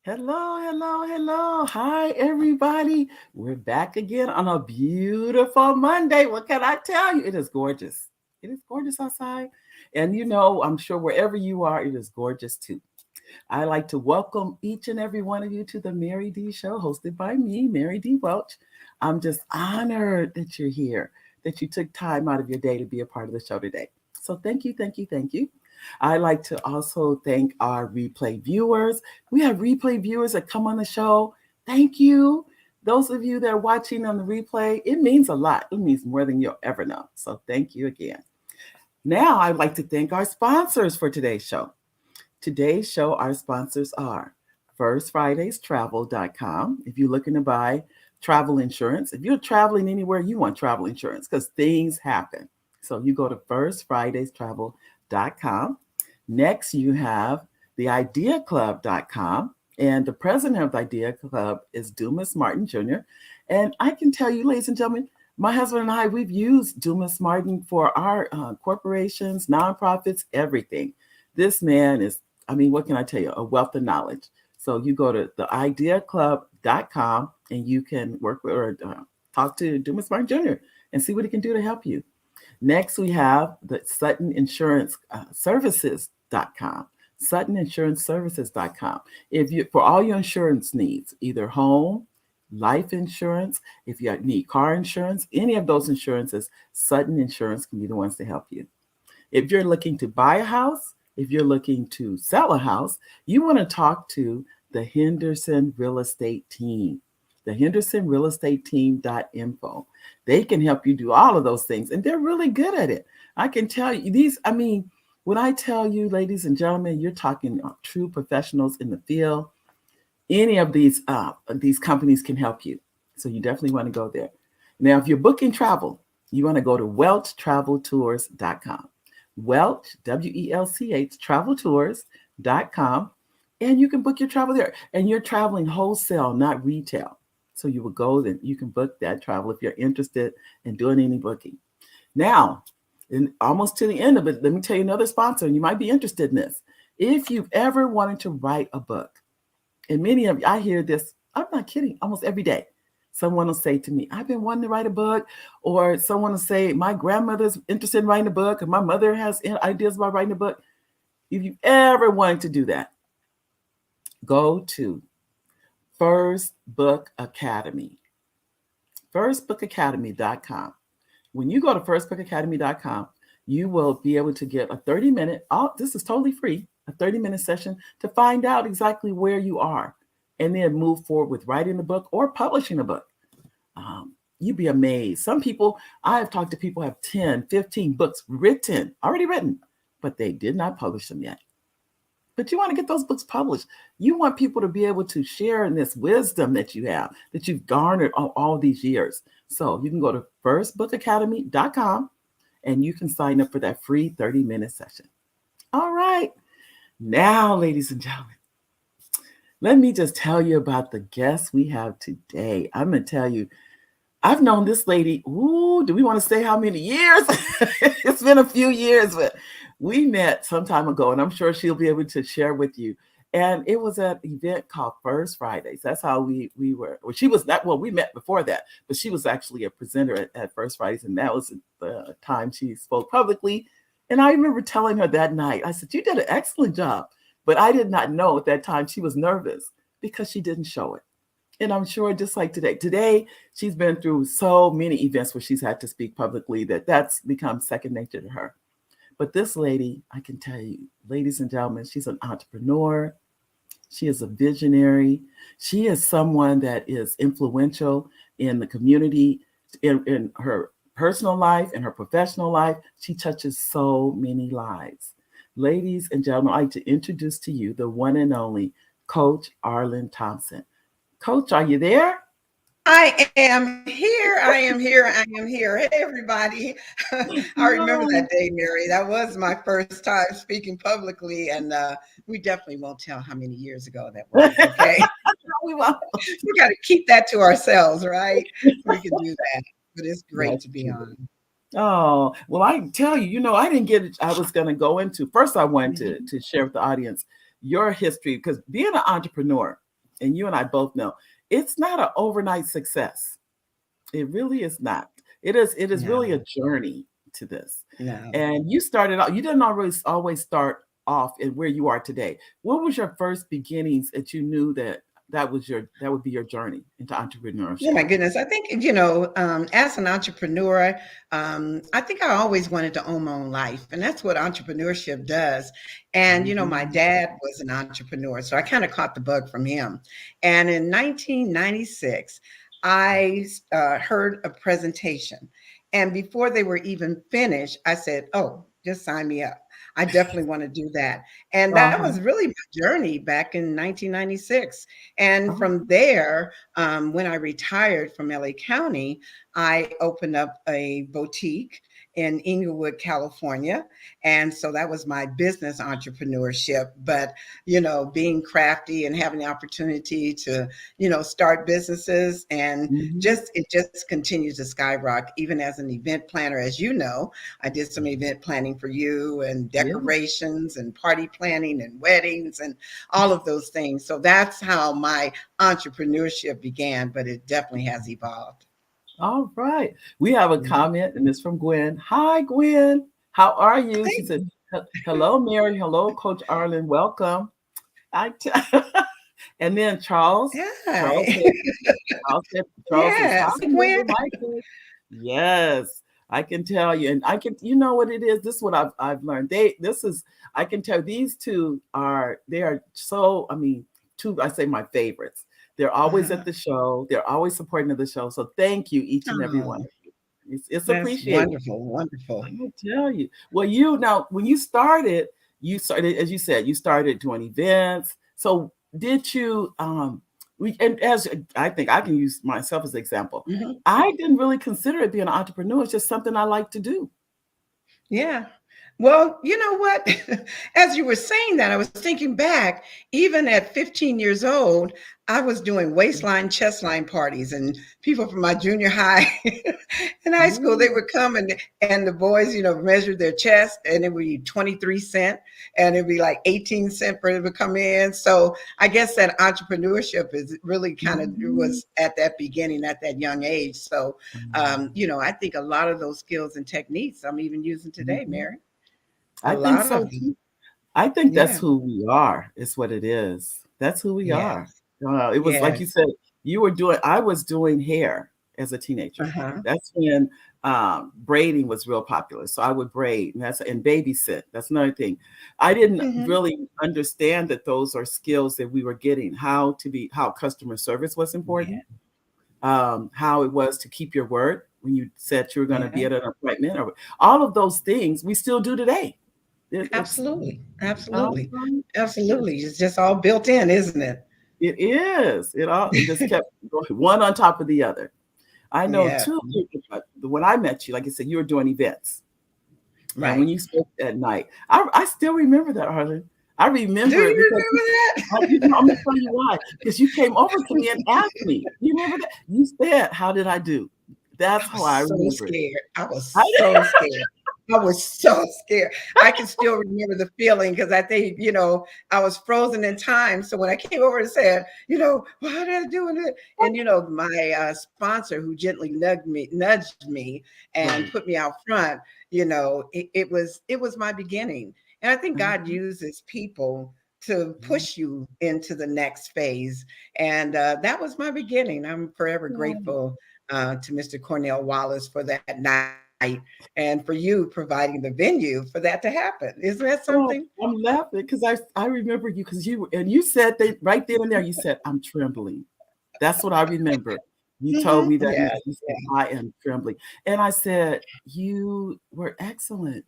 Hello, hello, hello. Hi, everybody. We're back again on a beautiful Monday. What can I tell you? It is gorgeous. It is gorgeous outside. And I'm sure wherever you are, it is gorgeous too. I like to welcome each and every one of you to the Mary D Show, hosted by me, Mary D. Welch. I'm just honored that you're here, that you took time out of your day to be a part of the show today. So thank you, thank you, thank you. I like to also thank our replay viewers. We have replay viewers that come on the show. Thank you. Those of you that are watching on the replay, it means a lot. It means more than you'll ever know. So thank you again. Now, I'd like to thank our sponsors for today's show. Today's show, our sponsors are firstfridaystravel.com. If you're looking to buy travel insurance, if you're traveling anywhere, you want travel insurance because things happen. So you go to firstfridaystravel.com. Next, you have theideaclub.com. And the president of the Idea Club is Dumas Martin Jr. And I can tell you, ladies and gentlemen, my husband and I, we've used Dumas Martin for our corporations, nonprofits, everything. This man is, what can I tell you? A wealth of knowledge. So you go to theideaclub.com and you can work with or talk to Dumas Martin Jr. and see what he can do to help you. Next, we have the Sutton Insurance Services.com. SuttonInsuranceServices.com. If you for all your insurance needs, either home, life insurance, if you need car insurance, any of those insurances, Sutton Insurance can be the ones to help you. If you're looking to buy a house, if you're looking to sell a house, you want to talk to the Henderson Real Estate Team, the Henderson Real Estate Team.info. They can help you do all of those things, and they're really good at it. I can tell you when I tell you, ladies and gentlemen, you're talking true professionals in the field. Any of these companies can help you. So you definitely want to go there. Now, if you're booking travel, you want to go to welchtraveltours.com. Welch, Welch, traveltours.com. And you can book your travel there. And you're traveling wholesale, not retail. So you will go, then you can book that travel if you're interested in doing any booking. Now, almost to the end of it, let me tell you another sponsor, and you might be interested in this. If you've ever wanted to write a book, and many of you, I hear this, I'm not kidding, almost every day. Someone will say to me, I've been wanting to write a book, or someone will say, my grandmother's interested in writing a book, and my mother has ideas about writing a book. If you ever wanted to do that, go to First Book Academy, firstbookacademy.com. When you go to firstbookacademy.com, you will be able to get a 30-minute, this is totally free, a 30-minute session to find out exactly where you are and then move forward with writing a book or publishing a book. You'd be amazed. Some people, I have talked to people who have 10, 15 books already written, but they did not publish them yet. But you want to get those books published. You want people to be able to share in this wisdom that you have, that you've garnered all these years. So you can go to firstbookacademy.com and you can sign up for that free 30-minute session. All right. Now, ladies and gentlemen, let me just tell you about the guest we have today. I'm going to tell you, I've known this lady, do we want to say how many years? It's been a few years, but we met some time ago, and I'm sure she'll be able to share with you. And it was an event called First Fridays. That's how we were. Well, she was not, well, we met before that, but she was actually a presenter at First Fridays, and that was the time she spoke publicly. And I remember telling her that night, I said, you did an excellent job. But I did not know at that time she was nervous because she didn't show it. And I'm sure just like today, she's been through so many events where she's had to speak publicly that's become second nature to her. But this lady, I can tell you, ladies and gentlemen, she's an entrepreneur. She is a visionary. She is someone that is influential in the community, in her personal life and her professional life. She touches so many lives. Ladies and gentlemen, I'd like to introduce to you the one and only Coach Arlyne Thompson. Coach, are you there? I am here. I am here. I am here. Hey, everybody. I remember that day, Mary. That was my first time speaking publicly. And we definitely won't tell how many years ago that was. Okay. We won't. We got to keep that to ourselves, right? We can do that. But it's great to be on. Oh, well, I tell you, I didn't get it. I was going to go into first. I wanted to share with the audience your history, because being an entrepreneur, and you and I both know, it's not an overnight success. It really is not. It is really a No, journey to this. no. And you started out, you didn't always start off at where you are today. What was your first beginnings that you knew that would be your journey into Oh entrepreneurship? my goodness. I think, as an entrepreneur, I think I always wanted to own my own life. And that's what entrepreneurship does. And, my Mhm. dad was an entrepreneur. So I kind of caught the bug from him. And in 1996, I heard a presentation. And before they were even finished, I said, oh, just sign me up. I definitely want to do that. And that Uh-huh. was really my journey back in 1996. And from Oh. there, when I retired from LA County, I opened up a boutique in Inglewood, California. And so that was my business entrepreneurship. But, being crafty and having the opportunity to, start businesses and Mhm. it just continues to skyrocket, even as an event planner. As you know, I did some event planning for you and Yeah. decorations and party planning and weddings and all of those things. So that's how my entrepreneurship began, but it definitely has evolved. All right. We have a Mhm. comment, and it's from Gwen. Hi, Gwen. How are you? She Thank said, Hello, Mary. Hello, Coach Arlyne. Welcome." I t- and then you. Charles Hi. said, Charles says, "Hi, Yes. Hey, Mary Gwen. Michael." Yes, I can tell you, and I can. You know what it is? This is what I've learned. This is. I can tell these two they are so. I mean, two. I say my favorites. They're always at Uh-huh. the show. They're always supporting of the show. So thank you, each and every one Oh, of you. It's that's appreciated. wonderful. Wonderful. I will tell you. Well, now when you started, as you said, you started doing events. So did you and as I think I can use myself as an example. Mhm. I didn't really consider it being an entrepreneur. It's just something I like to do. Yeah. Well, you know what? As you were saying that, I was thinking back, even at 15 years old, I was doing waistline, chest line parties, and people from my junior high in high school, they Ooh. would come and the boys, measured their chest and it would be 23 cent and it'd be like 18 cent for them to come in. So I guess that entrepreneurship is really kind of it Mhm. was at that beginning, at that young age. So I think a lot of those skills and techniques I'm even using today, Mhm. Mary. A I think lot so of them. too. I think that's Yeah. who we are, is what it is. That's who we Yes. are. It was like you Yes. said, I was doing hair as a teenager. Uh-huh. That's when braiding was real popular. So I would braid and babysit. That's another thing. I didn't Hmm. really understand that those are skills that we were getting, how customer service was Yeah. important, how it was to keep your word when you said you were going to Yeah. be at an appointment, or all of those things we still do today. It's Absolutely. Absolutely. um, Absolutely. It's just all built in, isn't it? it is. It just kept going one on top of the other. I know Yeah. too, when I met you, like I said, you were doing events. And when Right. you spoke at night, I still remember that, Arlen. I Do remember it you because remember I'm gonna tell you why. Because you came over to me and asked me. You remember that? You said, "How did I do?" I That's how was I so remember it. scared. I was I, so scared. I was so scared. I can still remember the feeling because I think, I was frozen in time. So when I came over and said, well, how did I do it? And, my sponsor who gently nudged me and right. put me out front, it was my beginning. And I think God Mhm. uses people to push you into the next phase. And that was my beginning. I'm forever Yeah. grateful to Mr. Cornell Wallace for that night and for you providing the venue for that to happen. Isn't that Oh, something? I'm laughing because I remember you because you said that right then and there. You said, "I'm trembling." That's what I remember. You told me that Yeah. you said, "I am trembling," and I said, "You were excellent."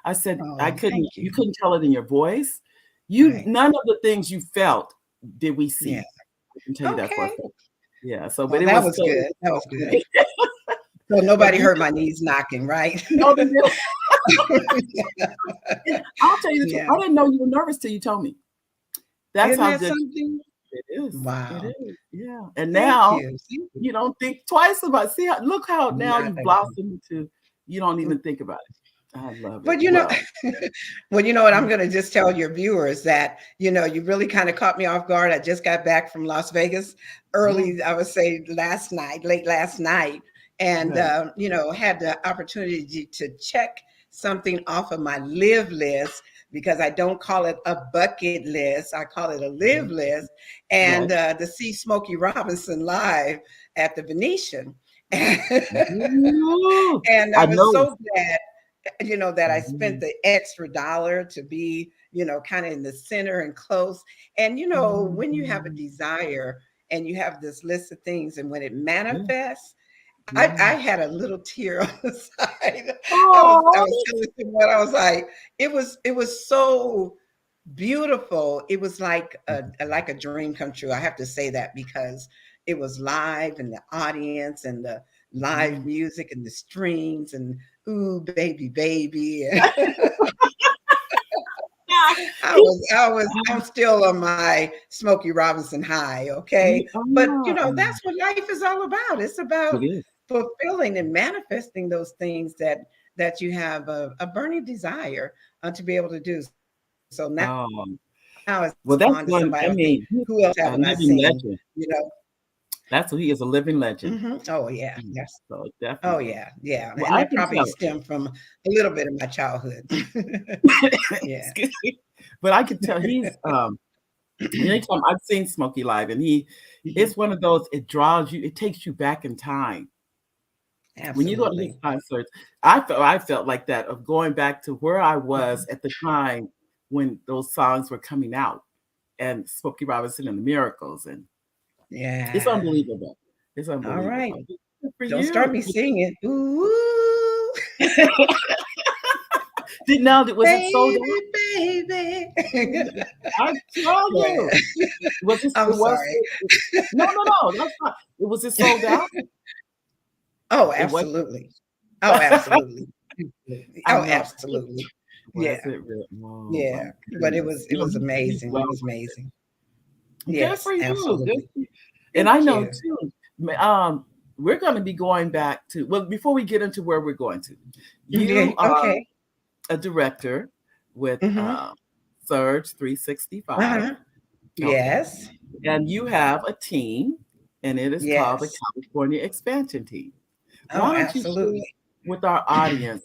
I said, Oh, thank you you. couldn't tell it in your voice. Right. None of the things you felt did we Yeah. see. I can tell you that for a Okay. fact. Yeah. So, but Well, it that was was still good. That was good. great. So But nobody you heard my knees knocking, right? know that. And I'll tell you the truth. Yeah. I didn't know you were nervous till you told me. That's Isn't how that good something? it is. It Wow. is. Yeah. And Thank now you. Thank you. you don't think twice about. Look how now Not you've at all. blossomed into. You don't even think about it. I love it. But Well, well, you know what? I'm going to just tell your viewers that, you really kind of caught me off guard. I just got back from Las Vegas yeah, early, I would say last night, late last night, and, right. had the opportunity to check something off of my live list because I don't call it a bucket list. I call it a live Mhm. list. And Right. to see Smokey Robinson live at the Venetian. Ooh, And I I was know. so glad that I spent Mhm. the extra dollar to be, kind of in the center and close. And, when you have a Mhm. desire and you have this list of things, and when it Yeah, manifests, I yeah. had a little tear on the side. I was Oh, telling someone, I was like, it was so beautiful. It was like a dream come true. I have to say that because it was live and the audience and the live yeah. music and the strings and ooh baby baby. I'm still on my Smokey Robinson high, okay? You But are. that's what life is all about. It's about It is. fulfilling and manifesting those things that you have a burning desire to be able to do. So now it's on to somebody else think, Well, that's who else one. I haven't I mean, he's seen? a living legend. You know? That's who he is, a living legend. Oh yeah, Mm, yes. so Oh definitely. yeah, yeah. Well, And I that can probably tell. stemmed from a little bit of my childhood. Yeah. Excuse me. But I can tell he's anytime I've seen Smokey live, and it's one of those, it draws you, it takes you back in time. When you go to his Absolutely. concerts, I felt like that, of going back to where I was at the time when those songs were coming out, and Smokey Robinson and the Miracles, and it's Yeah. unbelievable. It's All right. unbelievable. Good for Don't start you. me singing. Ooh, Did now was it sold out? baby, baby. I tell Go you. ahead. I'm It was sorry. no, no, no, that's not. Was it sold out? Oh, It was. absolutely. Oh, absolutely. Absolutely. I Oh, know. absolutely. Was Yeah. it real? Oh my Yeah. But it goodness. was it No, was he's amazing. well It was worth it. amazing. Good Yes, for you. Good absolutely. for you. And I Thank know you. too, we're going to be going back to, well, before we get into where we're going to, you Okay. are Okay. a director with Mm-hmm. Surge 365. Uh-huh. Okay. Yes. And you have a team, and it is called the Yes. California Expansion Team. Oh, Why don't you share absolutely. with our audience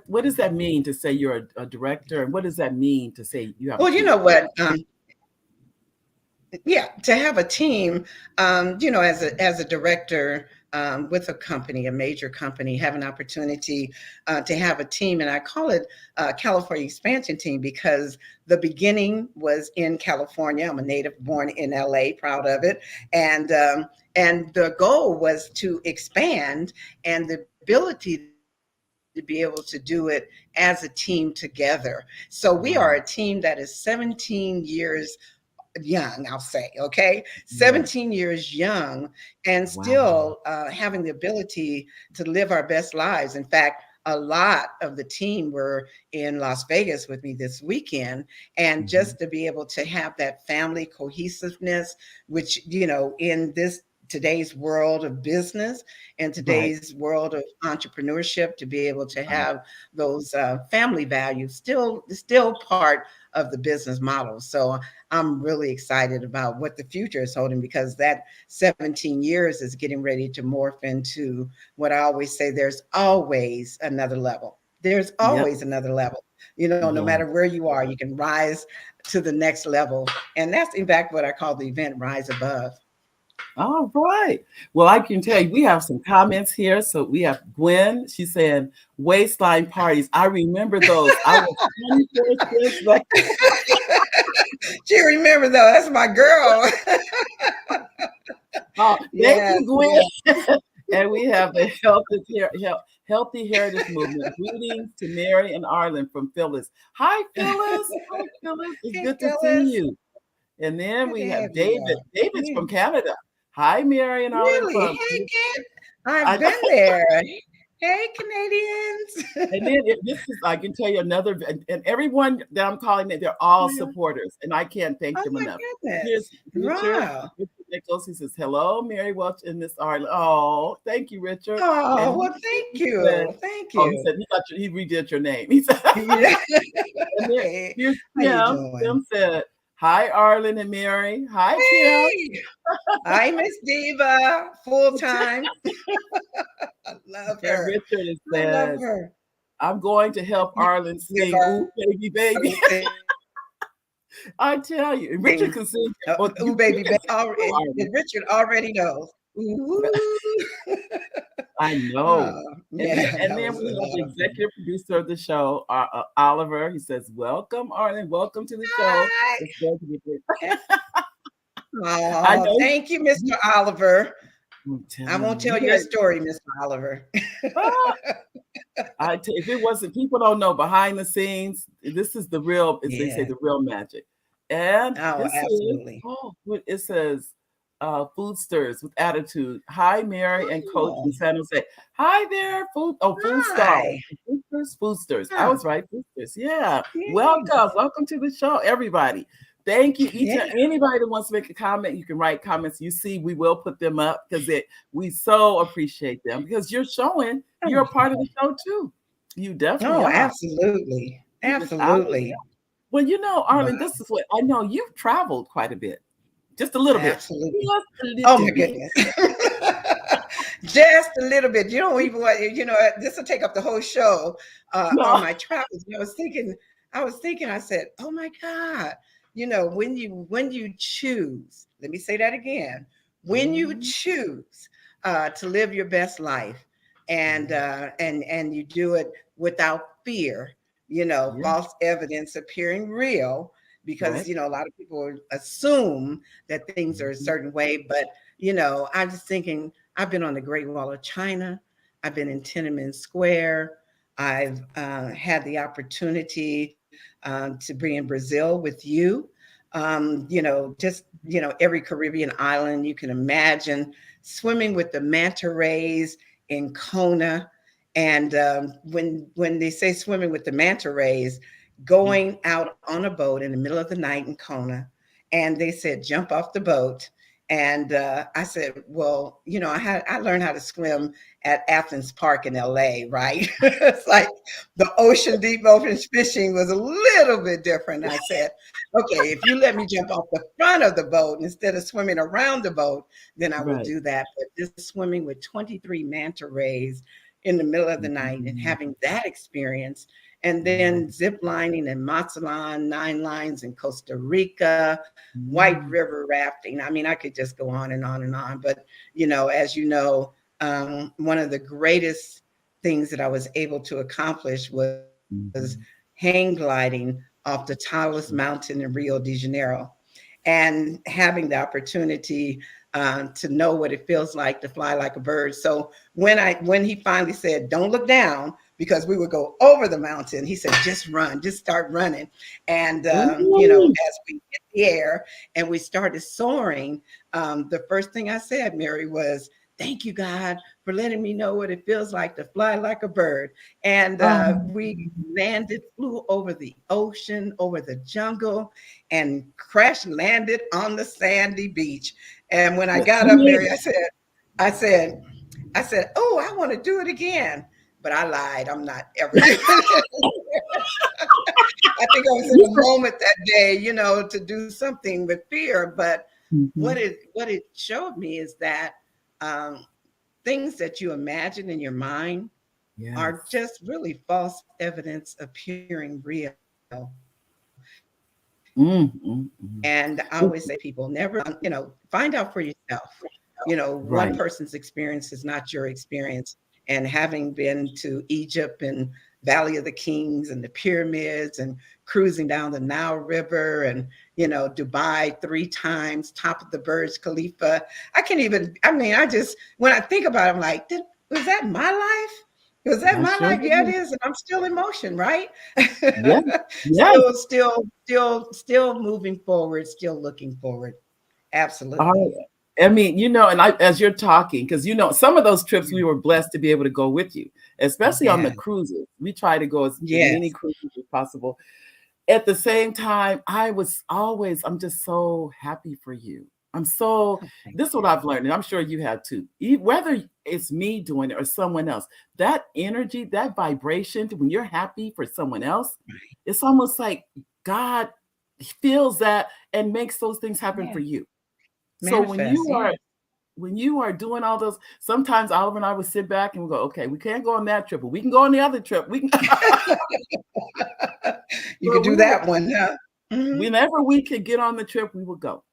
what does that mean to say you're a director, and what does that mean to say you have a Well, you team? know what? Yeah, to have a team, as a director with a company, a major company, have an opportunity to have a team, and I call it California Expansion Team because the beginning was in California. I'm a native born in LA, proud of it, and um, and the goal was to expand and the ability to be able to do it as a team together. So we are a team that is Wow. 17 years young, I'll say, okay? Yeah. 17 years young and Wow. still having the ability to live our best lives. In fact, a lot of the team were in Las Vegas with me this weekend. And Mhm. just to be able to have that family cohesiveness, which, in this today's world of business and Right. today's world of entrepreneurship, to be able to Right. have those family values still part of the business model. So I'm really excited about what the future is holding because that 17 years is getting ready to morph into what I always say, there's always another level. There's Yep. always another level. No Yeah. matter where you are, you can rise to the next level. And that's in fact what I call the event Rise Above. All right. Well, I can tell you, we have some comments here. So we have Gwen. She's saying waistline parties. I remember those. I was 24 cents. Like, She remember though, that's my girl. oh, thank Yes, you, yes. Gwen. And we have the Healthy Heritage Movement. Greetings to Mary and Arlen from Phyllis. Hi, Phyllis. Hi, Phyllis. It's Hey good to see Phyllis, you. And then good we to have have you David. all. David's Yeah. from Canada. Hi, Mary and Arlen Really? from. Hey, Ken. I've I, been there. Hey, Canadians. and then this is, I can tell you another, and everyone that I'm calling it, they're all Yeah. supporters, and I can't thank Oh them my enough. Here's goodness. here's your Wow. Nichols. He says, "Hello, Mary Welch and Miss Arlyne." Oh, thank you, Richard. Oh, And well, thank he said, you. Thank "Oh, he you. said he redid your name." He said, Yeah. and then Hey, here's how you Kim. doing? Kim said, "Hi, Arlyne and Mary." Hi, Kim. Hey, hi, Miss Diva, full time. I love And her. Richard has I love said, her. "I'm going to help Arlyne Yes, sing 'Ooh, Baby, Baby.'" Arlen sing. I tell you, Richard can sing. Well, Ooh, you baby, can baby. sing too, Arlyne. Richard already knows. Ooh. I know. Oh, And then, man, and that then was we a have the lot of fun. executive producer of the show, Oliver. He says, "Welcome, Arlen. Welcome to the show. Hi. It's going to be great." I Oh, know. thank you, Mr. Oliver. I'm I telling won't you, tell you your guys. story, Mr. Oliver. If it wasn't, people don't know behind the scenes. This is the real, as they say, Yeah. the real magic. And Oh, this is absolutely. it says, "Food Stirs with Attitude." Hi, Mary and Coach Oh, in San Jose. Hi there, food stars, hi. food stirs. I Huh. was right, food stirs. Yeah, welcome, Yes. welcome to the show, everybody. Thank you. Each Yeah. and anybody that wants to make a comment, you can write comments. You see, we will put them up because we so appreciate them because you're showing you're a part of the show too. You definitely Oh, are. absolutely. Without a Absolutely. doubt. Well, But Arlen, this is what I know. You've traveled quite a bit, just a little bit, absolutely. just a Oh little my bit. goodness. Just a little bit. You don't even want, this will take up the whole show on No, my travels. And I said, oh my God, when you choose, let me say that again, when you Mhm. choose to live your best life and Yeah, and you do it without fear, yeah, false evidence appearing real, because right. a lot of people assume that things are a Mhm. certain way, but I'm just thinking, I've been on the Great Wall of China. I've been in Tiananmen Square. I've had the opportunity to be in Brazil with you. Just, every Caribbean island you can imagine, swimming with the manta rays in Kona. And when they say swimming with the manta rays, Yeah, going out on a boat in the middle of the night in Kona, and they said, jump off the boat. And I said, well, I learned how to swim at Athens Park in LA, right? It's like the deep ocean fishing was a little bit different. I said, okay, if you let me jump off the front of the boat instead of swimming around the boat, then I will right. do that. But just swimming with 23 manta rays in the middle of the night and Mhm. having that experience, and Yeah. then zip lining in Mazatlan, 9 lines in Costa Rica, White Mm. River rafting. I mean, I could just go on and on and on. But, as you know, one of the greatest things that I was able to accomplish was Mhm. hang gliding off the tallest mountain in Rio de Janeiro, and having the opportunity to know what it feels like to fly like a bird. So when he finally said, "Don't look down," because we would go over the mountain, he said, "Just run, just start running." And Ooh. as we hit the air and we started soaring, the first thing I said, Mary, was, "Thank you, God, for letting me know what it feels like to fly like a bird." And Oh, we landed, flew over the ocean, over the jungle, and crash landed on the sandy beach. And when I yes, got you up, made Mary, I said, "Oh, I want to do it again." But I lied. I'm not ever doing it. I think I was in a it. moment that day, to do something with fear. But Mhm. what it showed me is that um, things that you imagine in your mind are Yes. just really false evidence appearing real. And I always say to people, never, It find out for yourself. One person's right. experience is not your experience. And having been to Egypt and Valley of the Kings and the pyramids and cruising down the Nile River and, Dubai 3 times, top of the Burj Khalifa. I can't even, I mean, when I think about it, I'm like, was that my life? Was that I my sure life? Yeah, it did. is. And I'm still in motion, right? Yes, yes. still moving forward, still looking forward. All Absolutely. right. I mean, and as you're talking, because some of those trips Yeah. we were blessed to be able to go with you, especially on the Yeah. cruises. We try to go as many Yes. cruises as possible. At the same time, I'm just so happy for you. I'm so, Okay. this is what I've learned, and I'm sure you have too. Whether it's me doing it or someone else, that energy, that vibration, when you're happy for someone else, Right. it's almost like God feels that and makes those things happen Yeah. for you. So Manifest. Yeah. when you are doing all those, sometimes Oliver and I would sit back and we go, okay, we can't go on that trip, but we can go on the other trip. We can, You could but do that one, huh? Mhm. whenever we could get on the trip, we would go.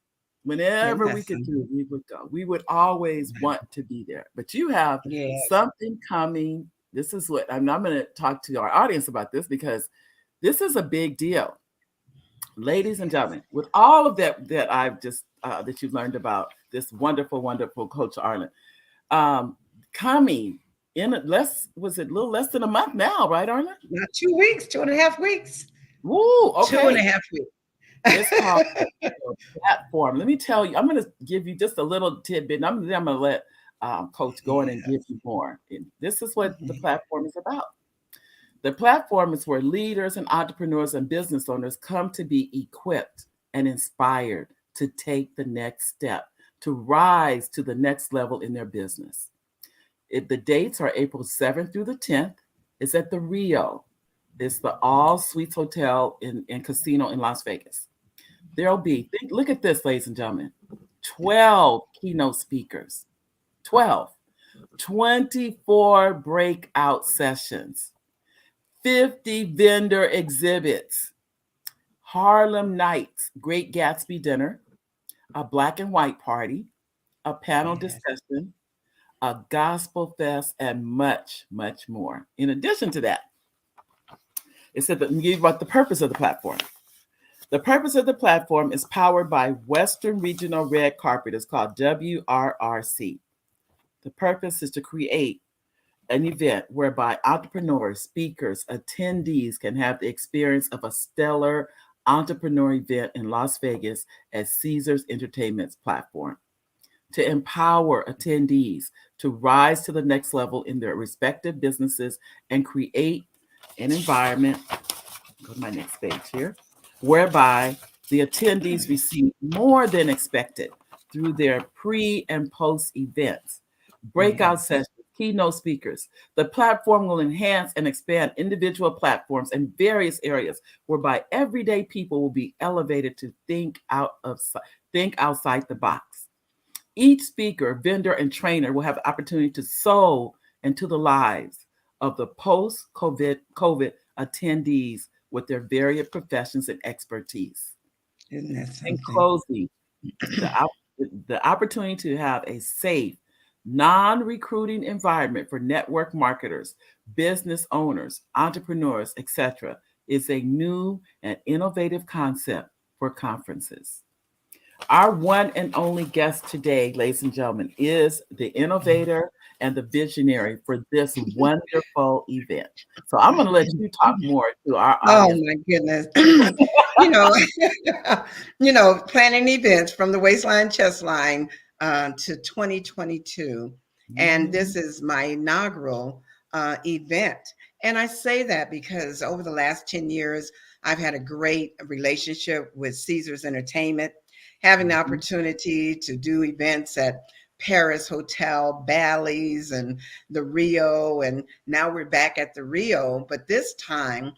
Isn't Whenever that we could do something? it, we would go. We would always want to be there. But you have Yes. something coming. This is what I'm going to talk to our audience about this because this is a big deal, ladies and Yes. gentlemen. With all of that I've just that you've learned about this wonderful, wonderful Coach Arlyne, coming in less was it a little less than a month now, right, Arlyne? Not 2 weeks, 2.5 weeks. Woo, Two and a okay. half weeks. It's called the platform. Let me tell you, I'm going to give you just a little tidbit. And I'm going to let Coach go in and give Yes. you more. And this is what the Mhm. platform is about. The platform is where leaders and entrepreneurs and business owners come to be equipped and inspired to take the next step, to rise to the next level in their business. The dates are April 7th through the 10th. It's at the Rio. It's the All Suites Hotel and Casino in Las Vegas. There'll be, look at this, ladies and gentlemen, 12 keynote speakers, 12, 24 breakout sessions, 50 vendor exhibits, Harlem Nights, Great Gatsby dinner, a black and white party, a panel Yes. discussion, a gospel fest, and much, much more. In addition to that, it said that you about the purpose of the platform. The purpose of the platform is powered by Western Regional Red Carpet. It's called WRRC. The purpose is to create an event whereby entrepreneurs, speakers, attendees can have the experience of a stellar entrepreneur event in Las Vegas at Caesars Entertainment's platform to empower attendees to rise to the next level in their respective businesses and create an environment. Go to my next page here, whereby the attendees receive more than expected through their pre and post events, breakout Yes. sessions, keynote speakers. The platform will enhance and expand individual platforms in various areas, whereby everyday people will be elevated to think outside the box. Each speaker, vendor, and trainer will have the opportunity to sow into the lives of the post-COVID attendees with their various professions and expertise. Isn't that In something? closing, the opportunity to have a safe, non-recruiting environment for network marketers, business owners, entrepreneurs, etc., is a new and innovative concept for conferences. Our one and only guest today, ladies and gentlemen, is the innovator and the visionary for this wonderful event. So I'm going to let you talk more to our Oh audience. my goodness. You know, planning events from the waistline chest line to 2022. And this Mhm. is my inaugural event. And I say that because over the last 10 years, I've had a great relationship with Caesars Entertainment, having the Mhm. opportunity to do events at Paris Hotel, Bally's, and the Rio. And now we're back at the Rio. But this time,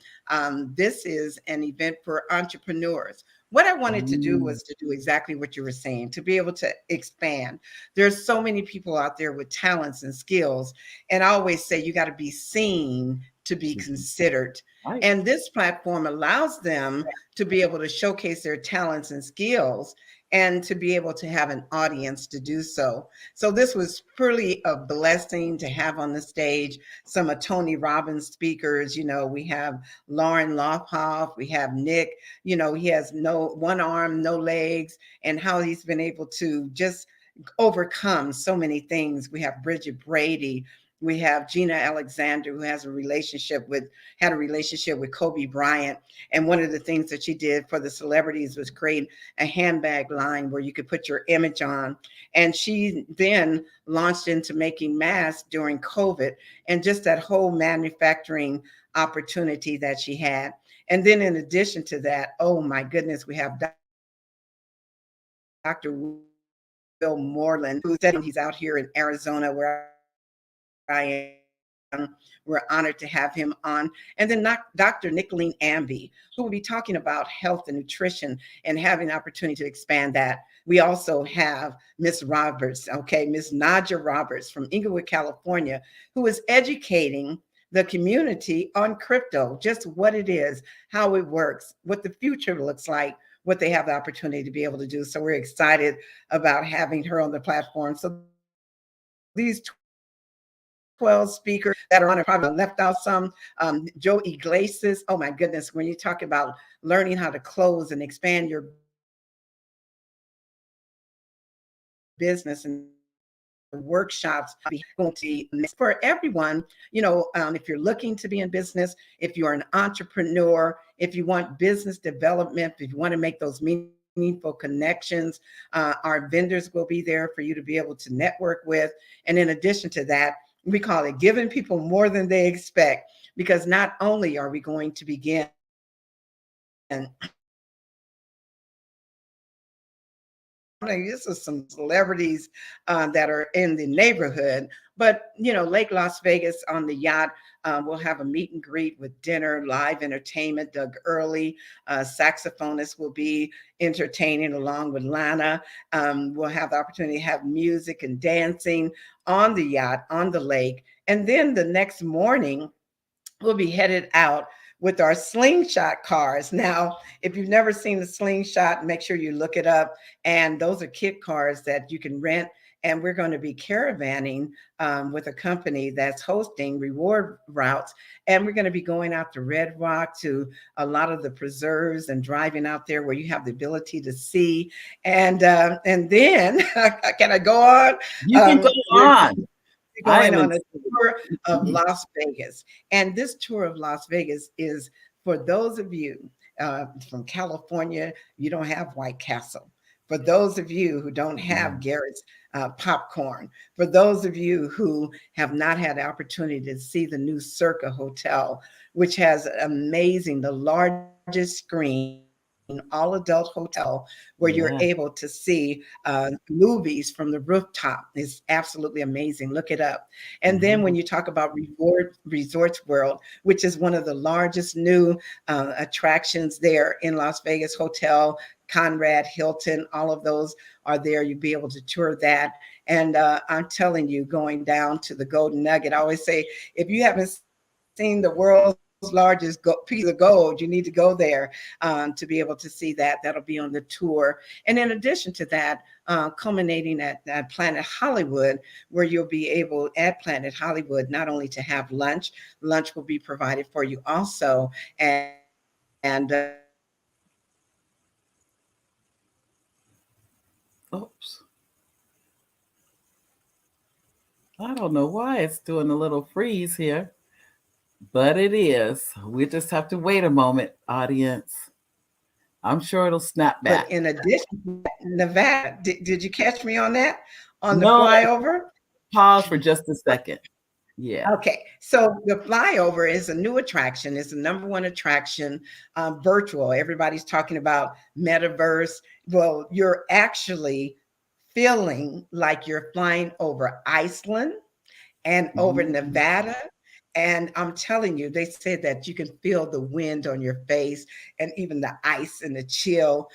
this is an event for entrepreneurs. What I wanted to do Mm. was to do exactly what you were saying, to be able to expand. There's so many people out there with talents and skills. And I always say you got to be seen to be considered. Right. And this platform allows them to be able to showcase their talents and skills and to be able to have an audience to do so. So this was truly a blessing to have on the stage some of Tony Robbins speakers. We have Lauren Lofhoff, we have Nick. He has no one arm, no legs, and how he's been able to just overcome so many things. We have Bridget Brady. We have Gina Alexander, who had a relationship with Kobe Bryant. And one of the things that she did for the celebrities was create a handbag line where you could put your image on. And she then launched into making masks during COVID and just that whole manufacturing opportunity that she had. And then in addition to that, oh my goodness, we have Dr. William Lee. Will Moreland, who said he's out here in Arizona where I am. We're honored to have him on. And then Dr. Nicolene Amby, who will be talking about health and nutrition and having the opportunity to expand that. We also have Miss Roberts, okay, Miss Nadja Roberts from Inglewood, California, who is educating the community on crypto, just what it is, how it works, what the future looks like, what they have the opportunity to be able to do. So we're excited about having her on the platform. So these 12 speakers that are on it, probably left out some. Joe Iglesias, oh my goodness, when you talk about learning how to close and expand your business and the workshops going to be for everyone. If you're looking to be in business, if you're an entrepreneur, if you want business development, if you want to make those meaningful connections, our vendors will be there for you to be able to network with. And in addition to that, we call it giving people more than they expect, because not only are we going to begin this is some celebrities that are in the neighborhood. But, Lake Las Vegas on the yacht, we'll have a meet and greet with dinner, live entertainment. Doug Early, saxophonist, will be entertaining along with Lana. We'll have the opportunity to have music and dancing on the yacht, on the lake. And then the next morning, we'll be headed out with our slingshot cars. Now, if you've never seen the slingshot, make sure you look it up. And those are kit cars that you can rent. And we're going to be caravanning with a company that's hosting reward routes. And we're going to be going out to Red Rock, to a lot of the preserves, and driving out there where you have the ability to see. And then, can I go on? You can go on. Going on a tour of Las Vegas. And this tour of Las Vegas is for those of you from California, you don't have White Castle. For those of you who don't have Garrett's popcorn, for those of you who have not had the opportunity to see the new Circa Hotel, which has the largest screen, all adult hotel, where you're able to see movies from the rooftop. Is absolutely amazing. Look it up. And then when you talk about Resorts World, which is one of the largest new attractions there in Las Vegas, hotel, Conrad, Hilton, all of those are there. You'll be able to tour that. And I'm telling you, going down to the Golden Nugget, I always say, if you haven't seen the world's largest piece of gold, you need to go there to be able to see that. That'll be on the tour. And in addition to that, culminating at Planet Hollywood, where you'll be able at Planet Hollywood not only to have lunch will be provided for you also. And Oops. I don't know why it's doing a little freeze here, but it is. We just have to wait a moment, audience. I'm sure it'll snap back. But in addition, Nevada, did you catch me on that? On the No, flyover? pause for just a second. Yeah. Okay, so the flyover is a new attraction. It's the number one attraction, virtual. Everybody's talking about metaverse. Well, you're actually feeling like you're flying over Iceland and over Nevada. And I'm telling you, they said that you can feel the wind on your face and even the ice and the chill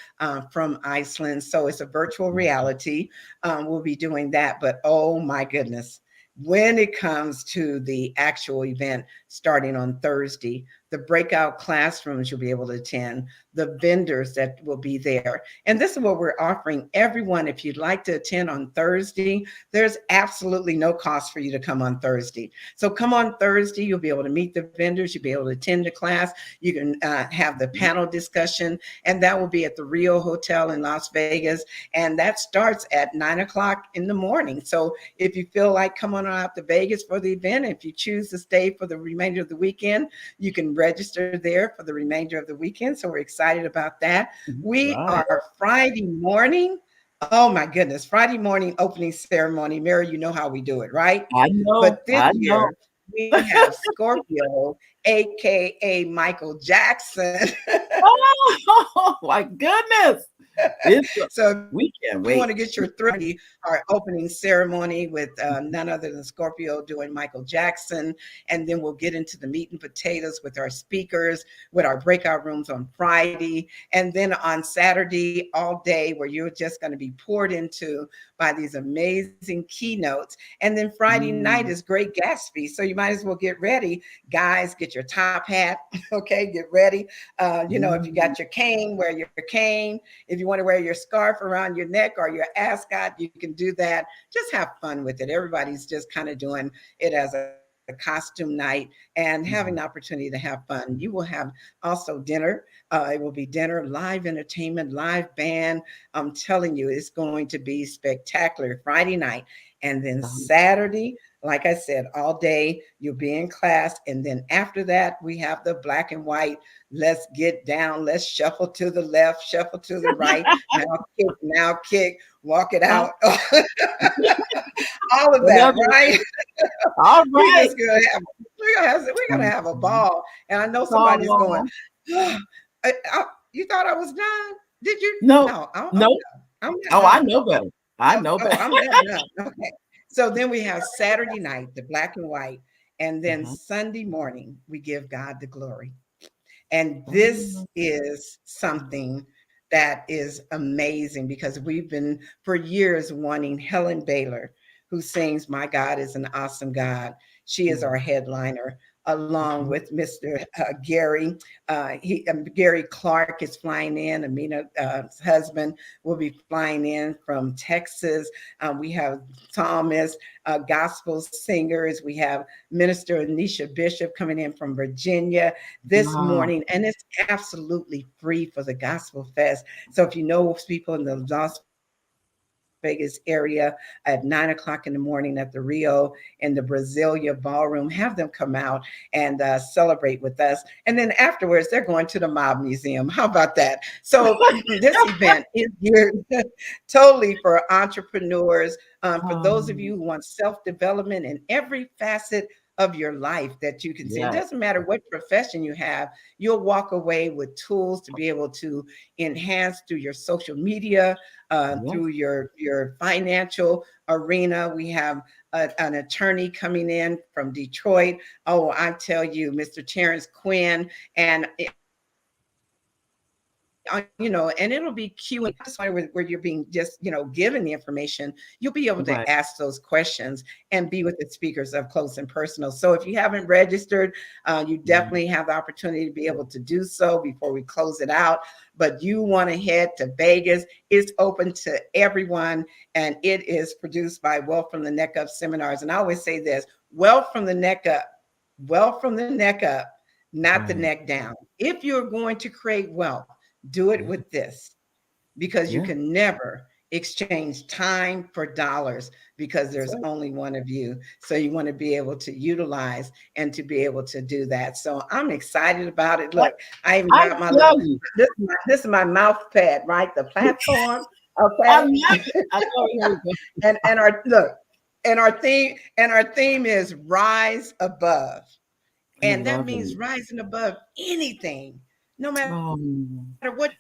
from Iceland. So it's a virtual reality. We'll be doing that. But oh my goodness, when it comes to the actual event starting on Thursday, the breakout classrooms you'll be able to attend, the vendors that will be there. And this is what we're offering everyone. If you'd like to attend on Thursday, there's absolutely no cost for you to come on Thursday. So come on Thursday, you'll be able to meet the vendors, you'll be able to attend the class, you can have the panel discussion, and that will be at the Rio Hotel in Las Vegas. And that starts at 9:00 in the morning. So if you feel like come on out to Vegas for the event, if you choose to stay for the remainder of the weekend, you can register there for the remainder of the weekend. So we're excited about that. We are Friday morning. Oh my goodness, Friday morning opening ceremony. Mary, you know how we do it, right? I know. But this year we have Scorpio, aka Michael Jackson. Oh my goodness. It's So we can't if you want wait. to get your thrill, our opening ceremony with none other than Scorpio doing Michael Jackson. And then we'll get into the meat and potatoes with our speakers, with our breakout rooms on Friday. And then on Saturday, all day, where you're just going to be poured into by these amazing keynotes. And then Friday night is Great Gatsby. So you might as well get ready. Guys, get your top hat. Okay, get ready. If you got your cane, wear your cane. If you want to wear your scarf around your neck or your ascot, you can do that. Just have fun with it. Everybody's just kind of doing it as a costume night and having the opportunity to have fun. You will have also dinner. It will be dinner, live entertainment, live band. I'm telling you, it's going to be spectacular Friday night. And then Saturday, like I said, all day you'll be in class. And then after that, we have the black and white. Let's get down. Let's shuffle to the left, shuffle to the right. Now kick, walk it out. All of that, right? All We're right. just we're gonna have a ball. And I know somebody's going, you thought I was done? Did you? No, No, I'm no. done. I'm not Oh, I done. know better. I know better. I'm not done. Okay. So then we have Saturday night, the black and white, and then Sunday morning we give God the glory. And this is something that is amazing because we've been for years wanting Helen Baylor, who sings My God is an Awesome God. She is our headliner, along with Mr. Gary. Gary Clark is flying in. Amina's husband will be flying in from Texas. We have Thomas, gospel singers. We have Minister Anisha Bishop coming in from Virginia this morning, and it's absolutely free for the Gospel Fest. So if you know people in the Las Vegas area at 9 o'clock in the morning at the Rio in the Brasilia Ballroom, have them come out and celebrate with us. And then afterwards, they're going to the Mob Museum. How about that? So this event is geared totally for entrepreneurs, for those of you who want self-development in every facet of your life that you can see. It doesn't matter what profession you have, you'll walk away with tools to be able to enhance through your social media, through your financial arena. We have an attorney coming in from Detroit. Oh, I tell you, Mr. Terrence Quinn, and and it'll be Q&A where you're being just, given the information. You'll be able to ask those questions and be with the speakers up close and personal. So if you haven't registered, you definitely have the opportunity to be able to do so before we close it out. But you want to head to Vegas. It's open to everyone, and it is produced by Wealth from the Neck Up Seminars. And I always say this: wealth from the neck up, wealth from the neck up, not the neck down. If you're going to create wealth, do it with this, because you can never exchange time for dollars, because there's only one of you. So you want to be able to utilize and to be able to do that. So I'm excited about it. Look, I even got my little, this is my mouth pad, right? The platform. Okay. and our theme is rise above. And that means rising above anything, no matter what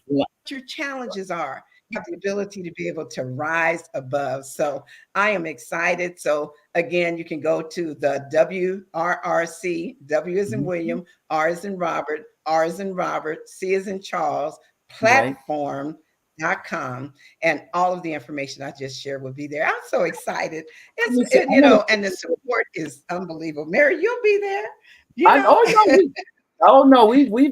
your challenges are. You have the ability to be able to rise above. So I am excited. So again, you can go to the WRRC, W as in William, R as in Robert, R as in Robert, C as in Charles, platform.com, and all of the information I just shared will be there. I'm so excited. And the support is unbelievable. Mary, you'll be there. We've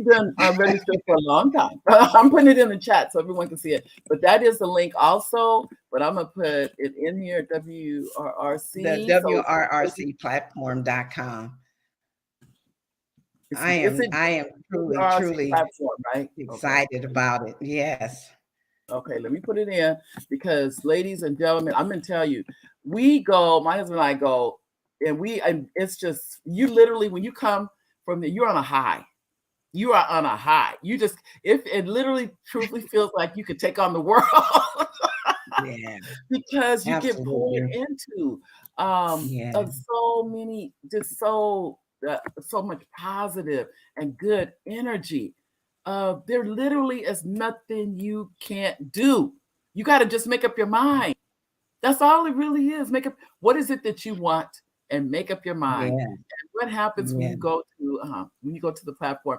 been registered for a long time. I'm putting it in the chat so everyone can see it. But that is the link also. But I'm gonna put it in here. WRRC. The WRRCplatform.com. I am truly platform, right? Excited about it. Yes. Okay, let me put it in, because ladies and gentlemen, I'm gonna tell you, we go, my husband and I go, and it's just, you literally, when you come from you're on a high. You are on a high. It literally truthfully feels like you could take on the world. Because you get poured into of so many, just so much positive and good energy. There literally is nothing you can't do. You got to just make up your mind. That's all it really is. Make up what is it that you want and make up your mind. Yeah. And what happens Yeah. when you go to the platform?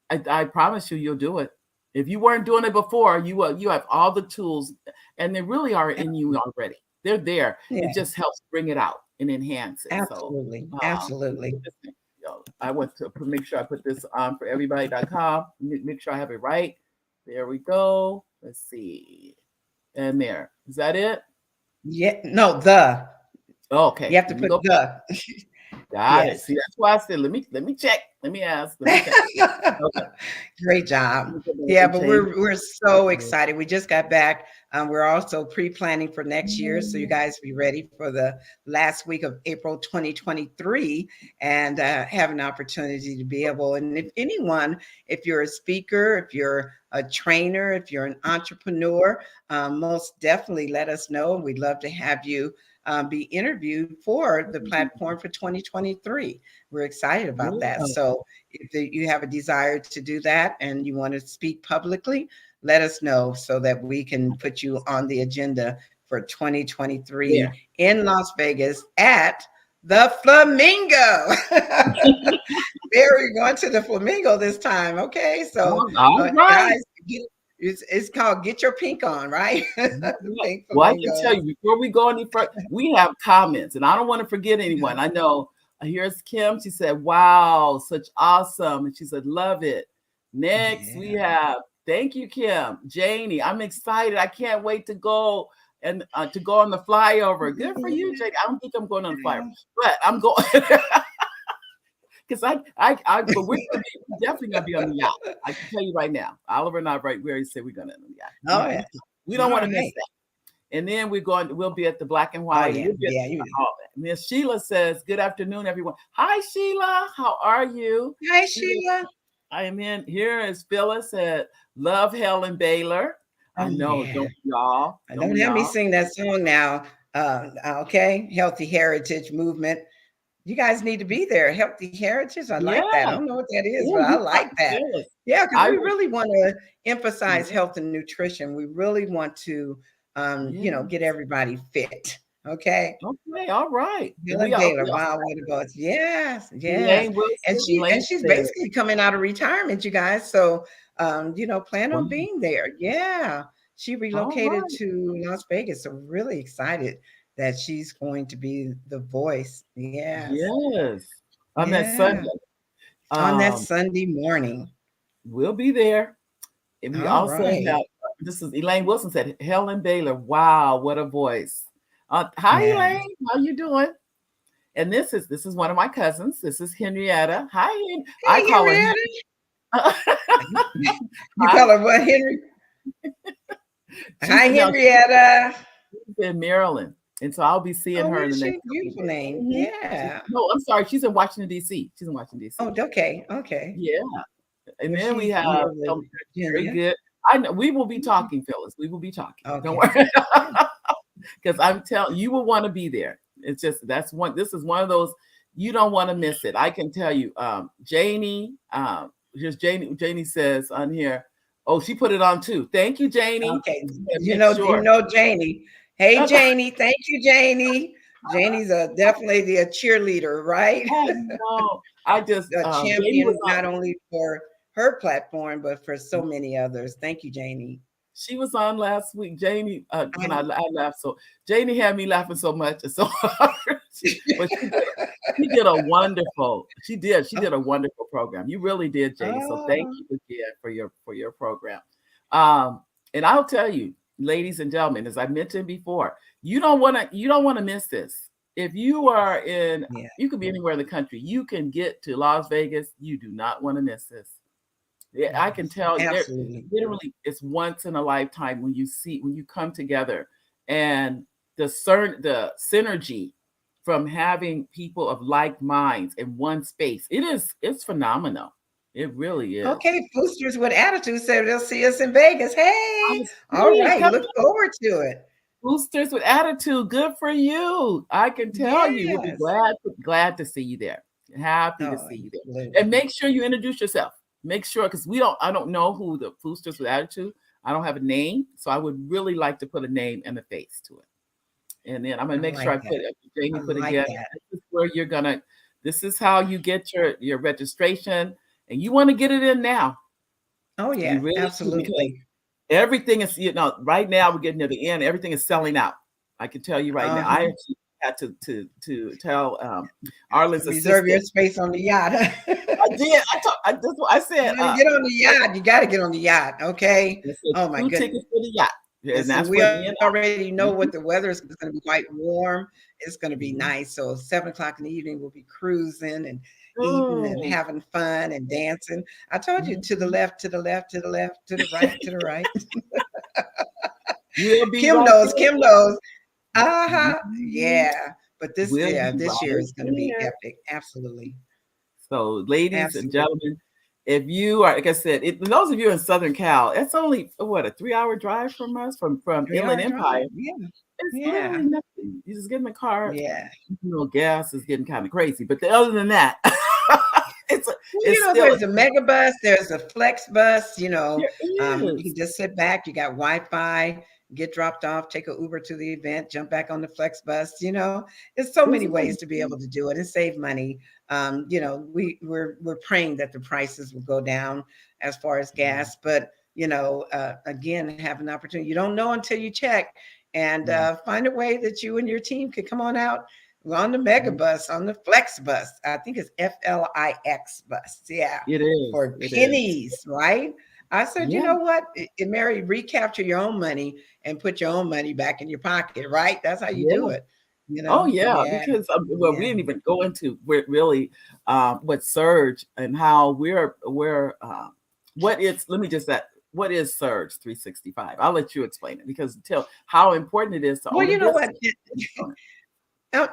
I promise you, you'll do it. If you weren't doing it before, you have all the tools, and they really are in you already. They're there. It Yeah. just helps bring it out and enhance it. So, Absolutely. let me Absolutely. put this thing, I want to make sure I put this on for everybody.com. Make sure I have it right. There we go. Let's see. And there. Is that it? Yeah. No, the. You Okay. have to Let me put go. the. Got it. Yes. See, that's why I said let me check. Let me ask. Let me check. Okay. Great job. Let me go back Yeah, and but change. we're so excited. We just got back. We're also pre-planning for next year, so you guys be ready for the last week of April 2023, and have an opportunity to be able. And if anyone, if you're a speaker, if you're a trainer, if you're an entrepreneur, most definitely let us know. We'd love to have you be interviewed for the platform for 2023. We're excited about that. Yeah. So if you have a desire to do that and you want to speak publicly, let us know so that we can put you on the agenda for 2023 There. in Las Vegas at the Flamingo. We're going to the Flamingo this time. Okay. So, All right. guys, it's called Get Your Pink On, right? The Yeah. Pink Well, I can tell Flamingos. you before we go any further, we have comments, and I don't want to forget anyone. I know here's Kim. She said, "Wow, such awesome," and she said, "Love it." Next, we Yeah. have thank you, Kim. Janie, I'm excited. I can't wait to go and to go on the flyover. Good for you, Janie. I don't think I'm going on the flyover, but I'm going because but we're definitely gonna be on the yacht. I can tell you right now. Oliver and I, right, we already said we're gonna on the yacht. Oh, yeah. We don't All want to miss right. that. And then we'll be at the black and Oh, white, and yeah. we'll be at Yeah. You all that. And then Sheila says, "Good afternoon, everyone." Hi, Sheila. How are you? Hi, Sheila, Sheila. I am in. Here is Phyllis at Love Helen Baylor. Oh, I know, yeah. don't y'all? Don't Don't have me y'all? sing that song now. Okay. Healthy Heritage Movement. You guys need to be there. Healthy Heritage. I like that. I Yeah. don't know what that is, Yeah, but I you like talking that. Phyllis. Yeah, because I we will. really want to emphasize Yeah. health and nutrition. We really want to, Yeah. get everybody fit. Okay. Okay. All right. Helen Baylor, We also Wild Water Bus. Yes, yes. Elaine And Wilson. Elaine she's said, basically coming out of retirement, you guys. So plan "Wow. on being there. Yeah. She All relocated right. to Las Vegas. So really excited that she's going to be the voice. Yes. Yes. On that Yeah. Sunday. On that Um, Sunday morning. we'll be there. And we All also right. have this is Elaine Wilson said Helen Baylor. Wow, what a voice. Hi Yeah. Elaine, how you doing? And this is one of my cousins. This is Henrietta. Hi, I Hey, call her Henrietta. You Hi. call her what, Henry? She's Hi, no, Henrietta. she's in Maryland. And so I'll be seeing Oh, her in where's the she? next couple of Beautiful days. name. Mhm. Yeah. No, I'm sorry. She's in Washington, D.C. She's in Washington, Oh, D.C. okay. Okay. Yeah. And Well, then we she's in have Northern very Virginia. good. I know we will be Mhm. talking, Phyllis. We will be talking. Don't Okay. worry. Yeah. Because I'm telling you will want to be there. It's just this is one of those you don't want to miss it. I can tell you. Janie, here's Janie. Janie says on here, oh, she put it on too. Thank you, Janie. Okay. Make You sure. know Janie. Hey, Janie. Thank you, Janie. Janie's definitely a cheerleader, right? I know. I just A Janie was champion on. not only for her platform but for so many others. Thank you, Janie. She was on last week. Janie, I when I laughed so Janie had me laughing so much and so hard. But she did a wonderful. She did a wonderful program. You really did, Janie. So thank Oh, you again for your program. Um, and I'll tell you, ladies and gentlemen, as I mentioned before, you don't want to miss this. If you are in, yeah, you could be anywhere in the country. You can get to Las Vegas. You do not want to miss this. Yeah, I can yes, tell there absolutely. literally it's once in a lifetime when you come together and the synergy from having people of like minds in one space. It's phenomenal. It really is. Okay, boosters with attitude said they'll see us in Vegas. I Hey, was all please right, come look forward to it. boosters with attitude. Good for you. I can tell you. We'll be Yes. glad to see you there. Happy to Oh, see you there. And absolutely. make sure you introduce yourself. make sure, because I don't know who the boosters would add it to. I don't have a name, so I would really like to put a name and a face to it. And then I'm gonna I make sure I like put that. Jamie I put like again. that. This is where you're gonna. This is how you get your registration, and you want to get it in now. Oh You yeah, really do, because absolutely. everything is, right now we're getting near the end. Everything is selling out. I can tell you right now. I Uh-huh. actually had to tell Arlen's Reserve your assistant. space on the yacht. I did. That's what I said. You gotta get on the yacht. You gotta get on the yacht. Okay. I said Oh my 2 tickets goodness. for the yacht, and And that's we for me and already know what the I. weather is going to be quite warm. It's going to be Mhm. nice. So 7 o'clock in the evening, we'll be cruising and eating and Oh, having fun and dancing. I told you to the mhm. left, to the left, to the left, to the right, to the right. We'll be Kim right knows. there. Kim knows. Uh-huh. Mhm. Yeah. But this, We'll yeah, be this year right is going to be there. epic. Absolutely. So, ladies and Absolutely. gentlemen, if you are, like I said, those of you in Southern Cal, it's only what, a 3 hour drive from us, from Three Inland hour drive. Empire. Yeah. It's literally Yeah. nothing. You just get in the car. Yeah. Gas is getting kind of crazy, but other than that, it's Well, it's still there's a mega bus, there's a flex bus, there you is. can just sit back, you got Wi-Fi, get dropped off, take an Uber to the event, jump back on the flex bus. There's so This many is a ways to be able to do it and save money. We're praying that the prices will go down as far as gas, but again, have an opportunity. You don't know until you check, and yeah, find a way that you and your team could come on out. We're on the mega bus, on the flex bus. I think it's FLIX bus. Yeah. it is. For It is. pennies, right? I said, you Yeah, know what? Mary, recapture your own money and put your own money back in your pocket, right? That's how you do yeah. it. Oh yeah, Yeah, because well, we yeah. didn't even go into really what surge and how we're what is. Let me just that. What is Surge 365? I'll let you explain it, because tell how important it is to Well, own a you know what? business. Owner.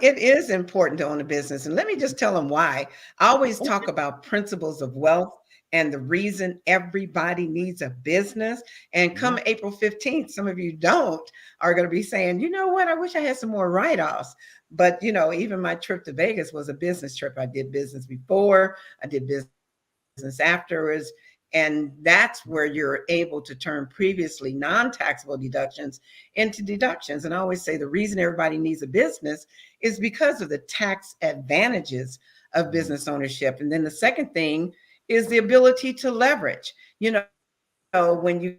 It is important to own a business. And let me just tell them why. I always talk Okay. about principles of wealth and the reason everybody needs a business. And Yeah. come April 15th, some of you don't are going to be saying, you know what? I wish I had some more write offs. But, even my trip to Vegas was a business trip. I did business before, I did business afterwards. And that's where you're able to turn previously non taxable deductions into deductions. And I always say the reason everybody needs a business is because of the tax advantages of Mhm. business ownership. And then the second thing is the ability to leverage. When you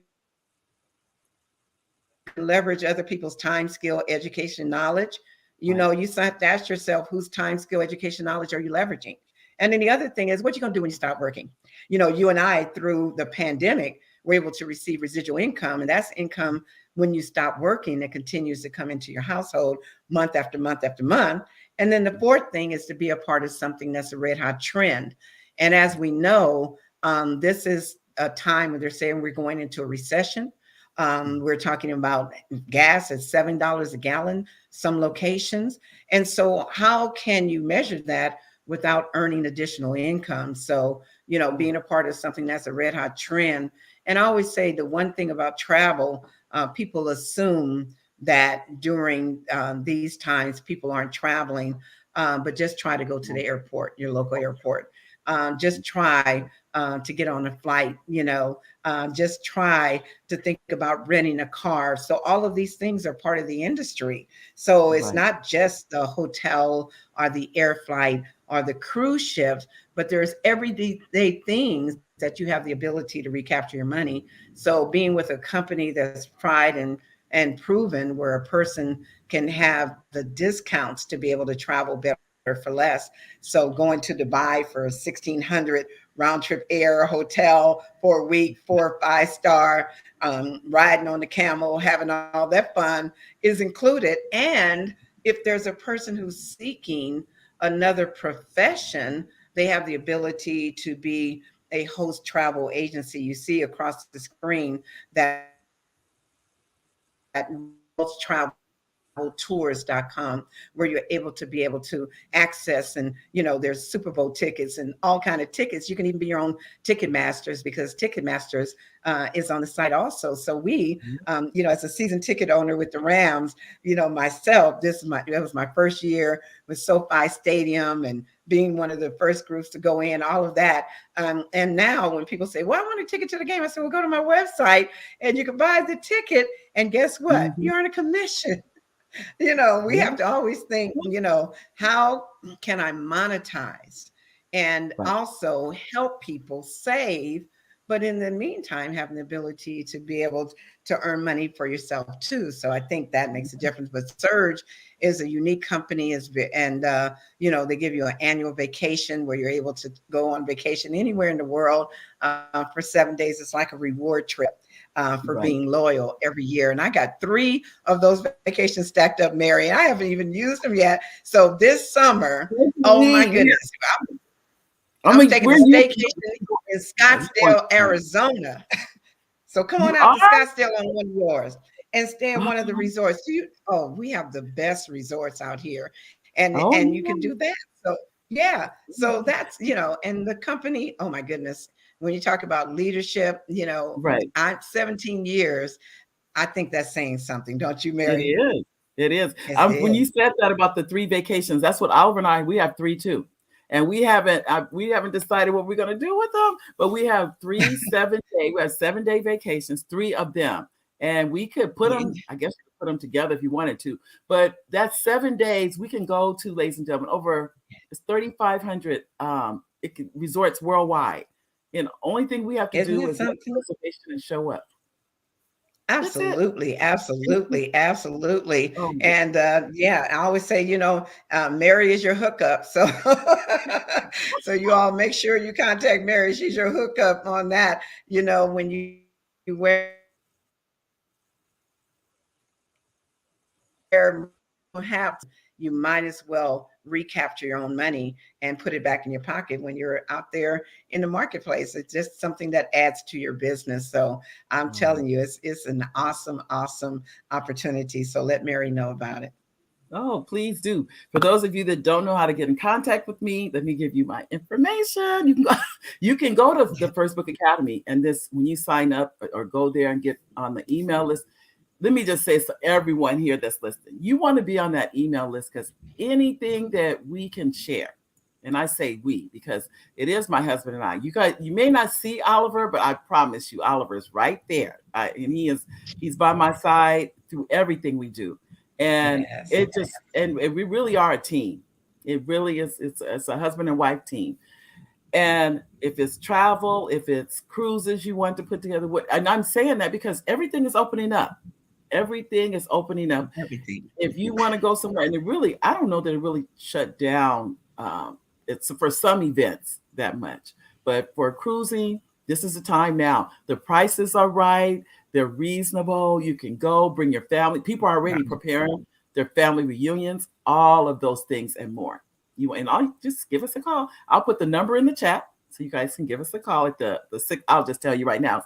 can leverage other people's time, skill, education, knowledge, you have to ask yourself, whose time, skill, education, knowledge Right. are you leveraging? And then the other thing is, what you're going to do when you stop working? You and I, through the pandemic, were able to receive residual income, and that's income when you stop working that continues to come into your household month after month after month. And then the fourth thing is to be a part of something that's a red hot trend. And as we know, this is a time when they're saying we're going into a recession. We're talking about gas at $7 a gallon, some locations. And so, how can you measure that without earning additional income? So, Yeah. being a part of something that's a red hot trend. And I always say the one thing about travel, people assume that during these times people aren't traveling, but just try to go to the airport, your local airport. Just try to get on a flight, just try to think about renting a car. So all of these things are part of the industry. So it's Right. not just the hotel or the air flight or the cruise ships, but there's everyday things that you have the ability to recapture your money. So being with a company that's tried and proven, where a person can have the discounts to be able to travel better for less. So going to Dubai for 1,600 round trip air hotel for a week, 4 or 5 star, riding on the camel, having all that fun is included. And if there's a person who's seeking another profession, they have the ability to be a host travel agency. You see across the screen that most travel agencies, traveltours.com, where you're able to access, and there's Super Bowl tickets and all kind of tickets. You can even be your own ticket masters, because Ticketmasters is on the site also. So we, as a season ticket owner with the Rams, myself, that was my first year with SoFi Stadium and being one of the first groups to go in, all of that. And now when people say, well, I want a ticket to the game, I say, well, go to my website and you can buy the ticket. And guess what? Mm-hmm. You earn a commission. We have to always think, how can I monetize and Right. also help people save, but in the meantime, having the ability to be able to earn money for yourself too. So I think that makes a difference. But Surge is a unique company, and they give you an annual vacation where you're able to go on vacation anywhere in the world for 7 days. It's like a reward trip. For Right. being loyal every year. And I got 3 of those vacations stacked up, Mary, and I haven't even used them yet. So this summer, oh my goodness, I'm taking a staycation in Scottsdale, Arizona. So come on You out are? to Scottsdale on one of yours and stay in one of the resorts. We have the best resorts out here. And you can do that. So yeah. So that's, and the company, oh my goodness. When you talk about leadership, Right. I'm 17 years. I think that's saying something, don't you, It Mary? is. It is. It When you is. said that about the 3 vacations, that's what Oliver and I, we have 3 too. And we haven't decided what we're going to do with them, but we have 3 7-day, we have 7-day vacations, 3 of them. And we could put them, I guess we could put them together if you wanted to. But that's 7 days we can go to, ladies and gentlemen, over it's 3,500 resorts worldwide. And the only thing we have to Isn't do it is make a something? reservation and show up. That's it. Absolutely, absolutely, absolutely. Oh, And yeah, I always say, Mary is your hookup. So, so you all make sure you contact Mary. She's your hookup on that. When you wear have, you might as well recapture your own money and put it back in your pocket when you're out there in the marketplace. It's just something that adds to your business. So I'm telling you, it's an awesome, awesome opportunity. So let Mary know about it. Oh, please do. For those of you that don't know how to get in contact with me, let me give you my information. You can go to the First Book Academy, and when you sign up or go there and get on the email list. Let me just say, so everyone here that's listening, you want to be on that email list, because anything that we can share, and I say we because it is my husband and I. You may not see Oliver, but I promise you, Oliver's right there, and he's by my side through everything we do. And Yes. we really are a team. It really is. It's a husband and wife team. And if it's travel, if it's cruises you want to put together, and I'm saying that because everything is opening up. Everything is opening up. Everything. If you want to go somewhere, and I don't know that it really shut down. It's for some events that much, but for cruising, this is the time now. The prices are right. They're reasonable. You can go, bring your family. People are already preparing their family reunions, all of those things and more. I'll just give us a call. I'll put the number in the chat so you guys can give us a call at the six. I'll just tell you right now,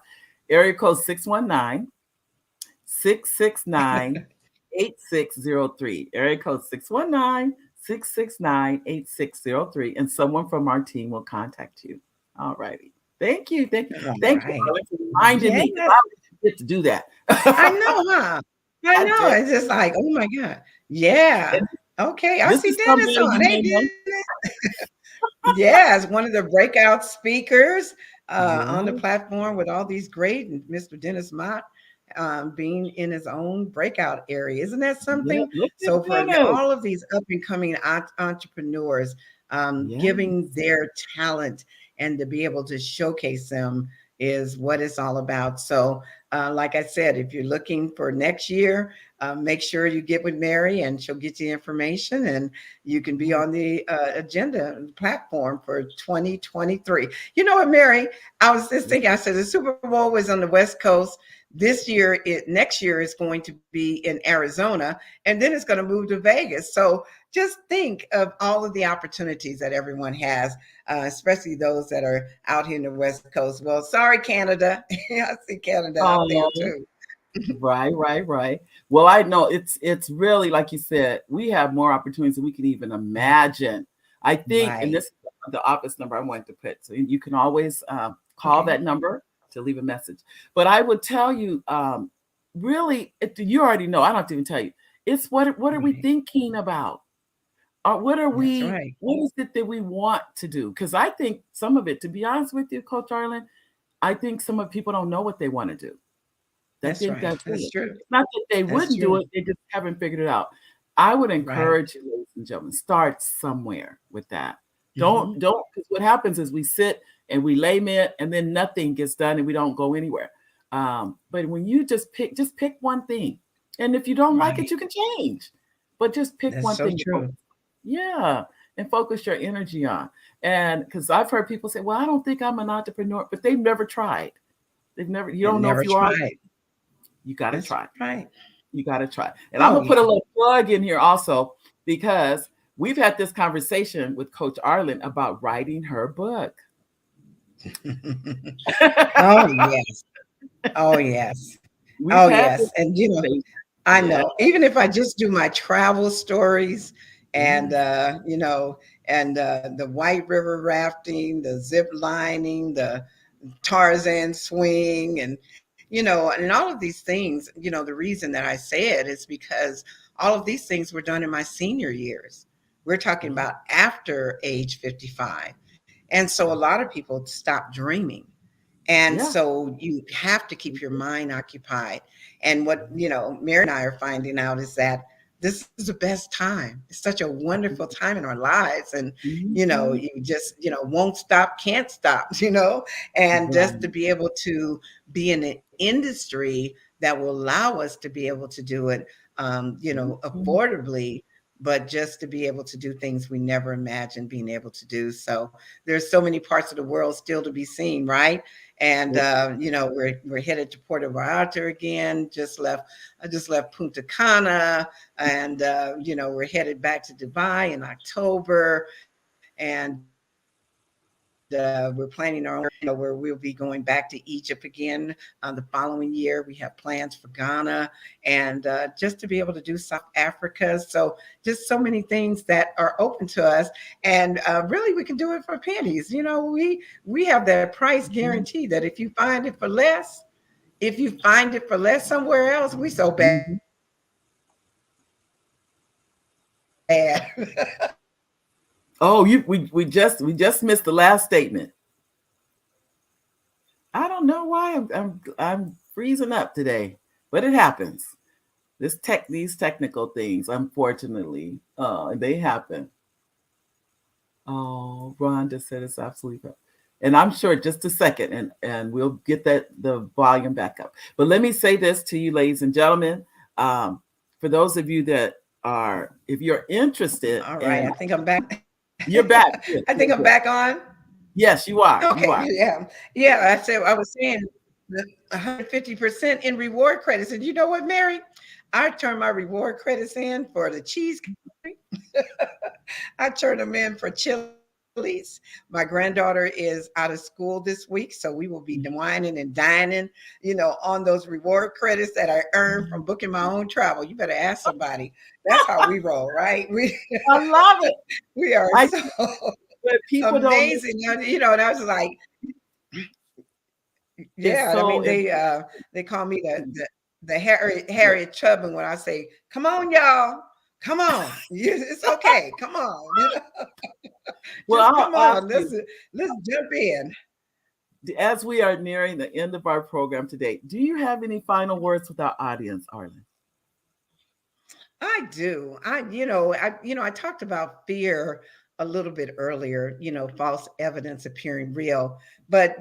area code 619-669-8603. Area code 619-669-8603. And someone from our team will contact you. All righty. Thank you. Thank you. All Thank right. you for reminding me. Yes. I get to do that. I know, huh? I I know. did. It's just like, oh my God. Yeah. Okay. I This see is Dennis somebody on. you Hey, may know. Dennis. Yes, one of the breakout speakers on the Yeah. platform with all these great, and Mr. Dennis Mott being in his own breakout area. Isn't that Yeah. something? Look at So for Dennis. all of these up and coming entrepreneurs, Yeah. giving their talent and to be able to showcase them is what it's all about. So like I said, if you're looking for next year, make sure you get with Mary and she'll get you information and you can be on the agenda platform for 2023. You know what, Mary? I was just thinking, I said the Super Bowl was on the West Coast. Next year is going to be in Arizona, and then it's going to move to Vegas. So just think of all of the opportunities that everyone has, especially those that are out here in the West Coast. Well, sorry, Canada. I see Canada out there Oh, too. Right. Well, I know it's really like you said, we have more opportunities than we can even imagine. I think, and Right. this is the office number I wanted to put, so you can always call Okay. that number to leave a message. But I would tell you, really, you already know. I don't have to even tell you. It's what are we Right. thinking about? What are That's we? right. What is it that we want to do? Because I think some of it, to be honest with you, Coach Arlen, I think some of people don't know what they want to do. I That's think right. that's That's it. true. It's not that they That's wouldn't do true. it, they just haven't figured it out. I would Right. encourage you, ladies and gentlemen, start somewhere with that. Hmm. Don't, because what happens is we sit and we lament and then nothing gets done and we don't go anywhere. But when you just pick one thing. And if you don't like it, Right. you can change. But just pick That's one so thing to focus. true. Yeah. And focus your energy on. And because I've heard people say, well, I don't think I'm an entrepreneur, but they've never tried. You And don't know if never you are. tried. You got to That's try. right. You got to try. And I'm Oh going to put a yeah. little plug in here also because we've had this conversation with Coach Arlen about writing her book. Oh yes. Oh yes. We've Oh had yes. this And conversation. I Yeah. know. Even if I just do my travel stories and Yes. and the White River rafting, the zip lining, the Tarzan swing, and and all of these things, the reason that I say it is because all of these things were done in my senior years. We're talking Yeah. about after age 55. And so a lot of people stop dreaming. And Yeah. so you have to keep your mind occupied. And what, Mary and I are finding out is that this is the best time. It's such a wonderful time in our lives. And, Mhm. you just, won't stop, can't stop, and just to Right. be able to be in an industry that will allow us to be able to do it, Mhm. affordably, but just to be able to do things we never imagined being able to do. So there's so many parts of the world still to be seen, right? And we're headed to Puerto Vallarta again. I just left Punta Cana, and we're headed back to Dubai in October, and we're planning our own where we'll be going back to Egypt again the following year. We have plans for Ghana, and just to be able to do South Africa. So just so many things that are open to us, and really we can do it for pennies. We have that price Mhm. guarantee that if you find it for less somewhere else, we so bad. Mhm. Oh, we just missed the last statement. I don't know why I'm freezing up today, but it happens. These technical things, unfortunately, they happen. Oh, Ron just said it's absolutely right. And I'm sure just a second, and we'll get the volume back up. But let me say this to you, ladies and gentlemen. Um, for those of you that if you're interested All right, in, I think I'm back. you're back. I Good, think good, I'm good. back on. Yes, you are. You Okay, are. yeah. Yeah, I was saying the 150% in reward credits. And you know what, Mary? I turned my reward credits in for the cheese country. I turned them in for Chili's. My granddaughter is out of school this week, so we will be whining and dining, on those reward credits that I earned from booking my own travel. You better ask somebody. That's how we roll, right? We I love it. we are I so but people don't. amazing. And I was like, It's yeah, I so mean it's they call me the Harriet Tubman when I say, "Come on, y'all, come on, it's okay, come on, well. just I'll come ask on, you let's jump in." as we are nearing the end of our program today. Do you have any final words with our audience, Arlen? I do. I talked about fear a little bit earlier, false evidence appearing real. But,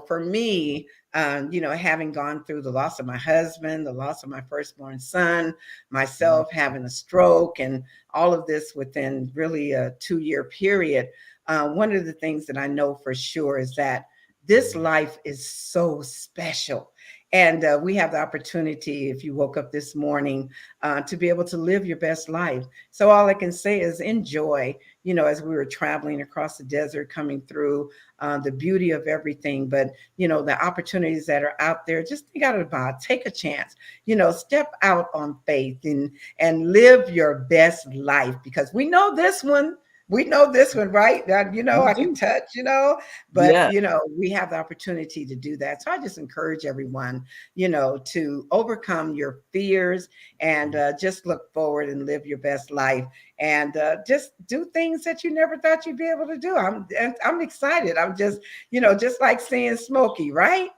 for me, having gone through the loss of my husband, the loss of my firstborn son, Mhm. myself having a stroke, and all of this within really a 2-year period, one of the things that I know for sure is that this life is so special. And we have the opportunity, if you woke up this morning, to be able to live your best life. So all I can say is enjoy, as we were traveling across the desert, coming through the beauty of everything. But, the opportunities that are out there, just think out about, take a chance, step out on faith and live your best life, because we know this one. We know this one, right? That, I can touch, but, Yeah. we have the opportunity to do that. So I just encourage everyone, to overcome your fears and just look forward and live your best life, and just do things that you never thought you'd be able to do. I'm excited. I'm just, just like seeing Smokey, right?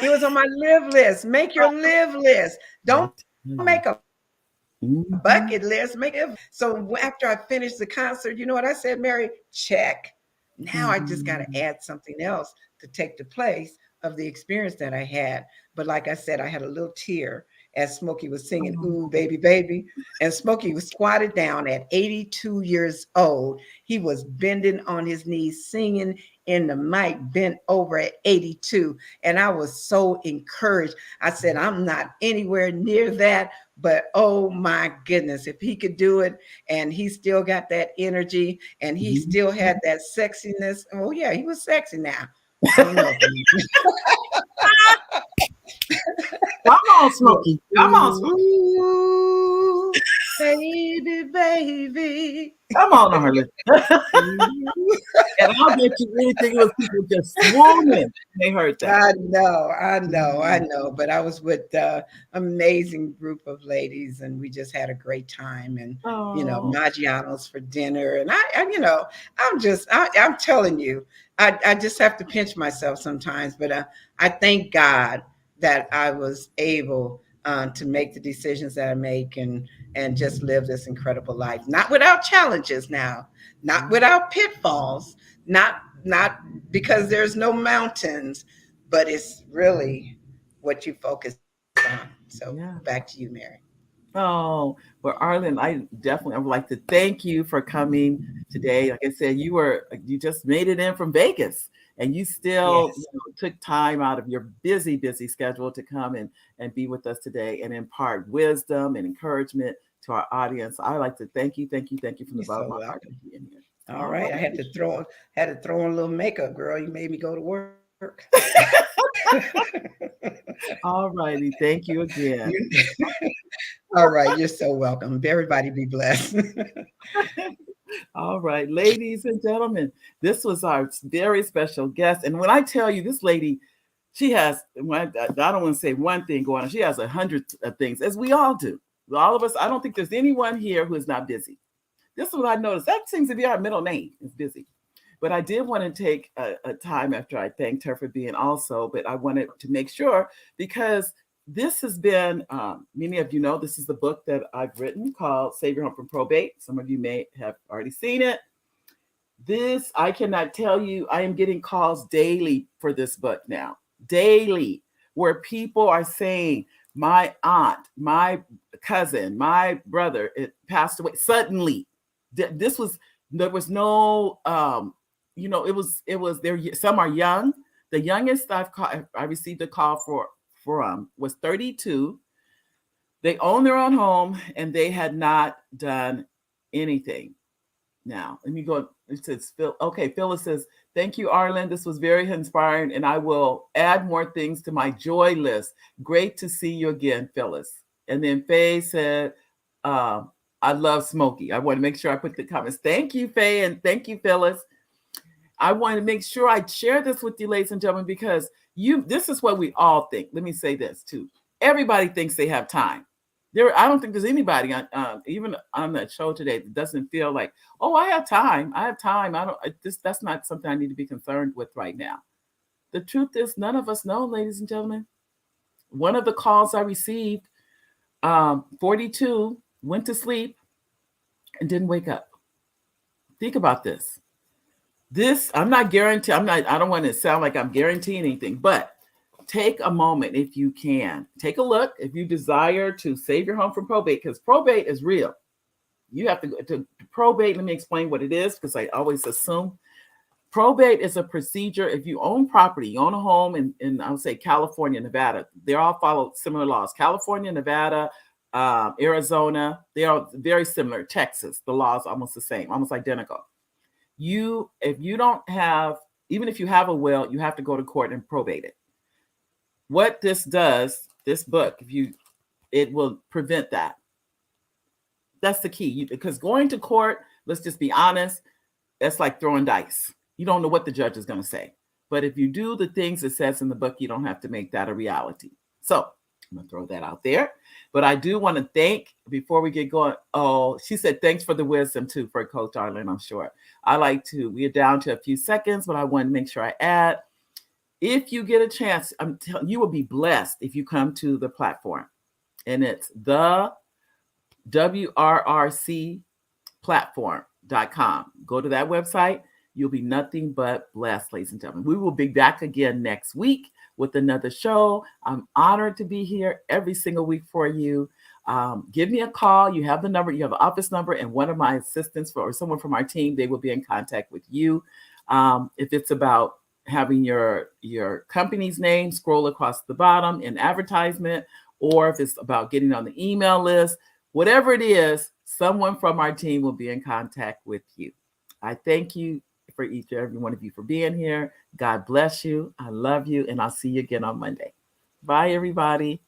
He was on my live list. Make your live list. I Don't tell make you. a bucket Mhm. list. Make it. So after I finished the concert, you know what I said, Mary? Check. Now I just got to Mhm. add something else to take the place of the experience that I had. But like I said, I had a little tear as Smokey was singing "Ooh, Oh. Baby, Baby," and Smokey was squatted down at 82 years old. He was bending on his knees, singing in the mic, bent over at 82, and I was so encouraged. I said, I'm not anywhere near that, but oh my goodness, if he could do it, and he still got that energy, and he Mhm. still had that sexiness. Oh yeah, he was sexy now. I don't know if Come on, look, Smokey. Come on, Smokey. ooh, baby, baby. Come on, Arlen. Ooh. And I'll bet you anything it was people just swooning when they heard that. I Mhm. know. But I was with amazing group of ladies, and we just had a great time. And Oh, Maggiano's for dinner, and I'm telling you, I just have to pinch myself sometimes. But I thank God that I was able to make the decisions that I make, and just live this incredible life, not without challenges now, not yeah, without pitfalls, not because there's no mountains, but it's really what you focus on. So back to yeah. you, Mary. Oh, well, Arlen, I would like to thank you for coming today. Like I said, you just made it in from Vegas, and you still, Yes. took time out of your busy, busy schedule to come and be with us today and impart wisdom and encouragement to our audience. I like to thank you from the You're bottom so of my heart welcome. for being here. All All right. I had to throw on a little makeup, girl. You made me go to work. All righty. Thank you again. You- All right. You're so welcome. Everybody be blessed. All right, ladies and gentlemen, this was our very special guest. And when I tell you, this lady, she has, I don't want to say one thing going on, she has 100 of things, as we all do. All of us, I don't think there's anyone here who is not busy. This is what I noticed. That seems to be our middle name, is busy. But I did want to take a time after I thanked her for being also, but I wanted to make sure because this has been, many of you know, this is the book that I've written called Save Your Home from Probate. Some of you may have already seen it. This, I cannot tell you, I am getting calls daily for this book now, daily, where people are saying, my aunt, my cousin, my brother, it passed away suddenly. This was, there was no, it was there. Some are young. The youngest I received a call from was 32. They own their own home and they had not done anything. Now, let me go. It says Phil. Okay, Phyllis says, "Thank you, Arlen. This was very inspiring, and I will add more things to my joy list. Great to see you again, Phyllis." And then Faye said, "I love Smokey." I want to make sure I put the comments. Thank you, Faye, and thank you, Phyllis. I want to make sure I share this with you, ladies and gentlemen, because this is what we all think. Let me say this too. Everybody thinks they have time. I don't think there's anybody even on that show today that doesn't feel like, oh, I have time. I have time. That's not something I need to be concerned with right now. The truth is, none of us know, ladies and gentlemen. One of the calls I received, 42, went to sleep and didn't wake up. Think about this. I'm not guaranteeing, I don't want to sound like I'm guaranteeing anything, but take a moment if you can. Take a look if you desire to save your home from probate, because probate is real. You have to go to probate. Let me explain what it is, because I always assume Probate is a procedure. If you own property, you own a home in I would say California, Nevada, they all follow similar laws. California, Nevada, Arizona, they are very similar. Texas, the laws almost the same, almost identical. If you don't have, even if you have a will, you have to go to court and probate it. What this does, this book, it will prevent that. That's the key. Because going to court, let's just be honest, that's like throwing dice. You don't know what the judge is going to say. But if you do the things it says in the book, you don't have to make that a reality. So I'm going to throw that out there. But I do want to thank, before we get going, she said thanks for the wisdom too for Coach Arlyne, I'm sure. We're down to a few seconds, but I want to make sure I add. If you get a chance, I'm telling you will be blessed if you come to the platform. And it's the WRRC platform.com. Go to that website. You'll be nothing but blessed, ladies and gentlemen. We will be back again next week with another show. I'm honored to be here every single week for you. Give me a call. You have the number, you have an office number, and one of my assistants or someone from our team, they will be in contact with you. If it's about having your company's name scroll across the bottom in advertisement, or if it's about getting on the email list, whatever it is, someone from our team will be in contact with you. I thank you for each and every one of you for being here. God bless you. I love you. And I'll see you again on Monday. Bye, everybody.